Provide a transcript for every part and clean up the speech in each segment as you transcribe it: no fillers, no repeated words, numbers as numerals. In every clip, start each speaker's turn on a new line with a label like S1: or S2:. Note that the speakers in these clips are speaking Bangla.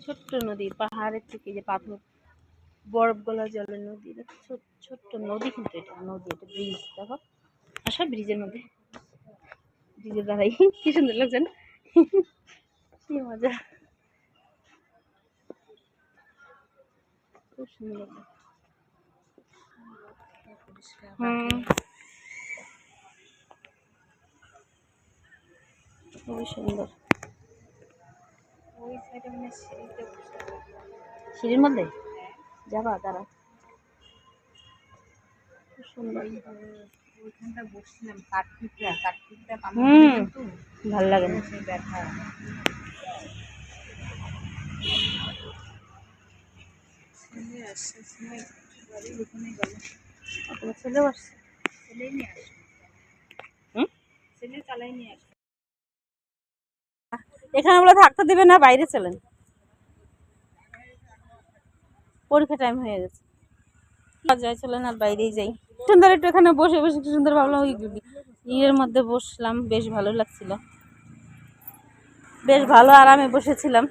S1: ছোট্ট নদী, পাহাড়ের থেকে যে পাথর বরফ গলা জলের নদী, ছোট্ট নদী, কিন্তু এটা নদী, এটা ব্রিজ। দেখো আসা ব্রিজের মধ্যে, ব্রিজে দাঁড়াই কি সুন্দর লাগছে না? কি মজা, খুব সুন্দর। খুবই সুন্দর। ওই সাইডে মানে সিঁড়ির মধ্যে যাবা তারা, খুব সুন্দর। ওইখানটা বসছিলাম, কাঠপিকটা ভালো লাগে না সেই ব্যথা। ছেলে আসছে, ওখানে গেল। আপনার ছেলেও আসছে? ছেলেই নিয়ে আসছে, ছেলে চালাই নিয়ে আসছে। এখানে বলে থাকতে দিবে না, বাইরে চলেন, পরীক্ষা টাইম হয়ে গেছে। যাই চলেন, আর বাইরেই যাই। সুন্দর একটু এখানে বসে বসে একটু সুন্দর ভাবলাম, ওই ইয়ের মধ্যে বসলাম, বেশ ভালো লাগছিল, বেশ ভালো আরামে বসেছিলাম।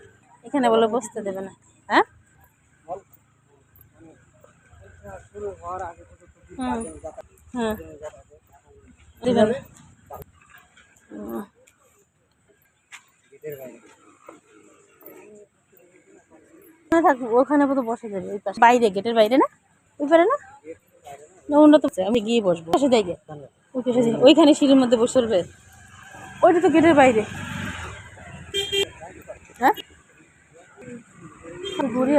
S1: এখানে বলে বসতে দেবে না। হ্যাঁ, হ্যাঁ, দেবে না। থাকবো ওখানে, তো বসে যাবে ওই পাশে, বাইরে, গেটের বাইরে না, ওই পারে না, অন্য তো আমি গিয়ে বসবো, বসে দেখে ওইখানে সিঁড়ির মধ্যে বসে পড়বে। ওইটা তো গেটের বাইরে। হ্যাঁ, ঘুরি,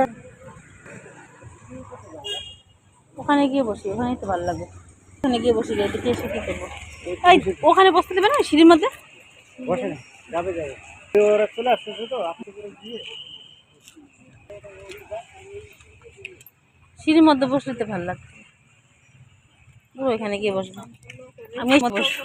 S1: ওখানে গিয়ে বসি, ওখানেই তো ভালো লাগবে। ওখানে গিয়ে বসি, এদিকে এসে কি করবো? এই ওখানে বসতে দেবে না সিঁড়ির মধ্যে? বসে না, যাবে যাবে, ওরা চলে আসতেছে তো, আপনি গিয়ে সিঁড়ির মধ্যে বসলে তো ভালো লাগছে। ওইখানে গিয়ে বসবো, আমি বসবো।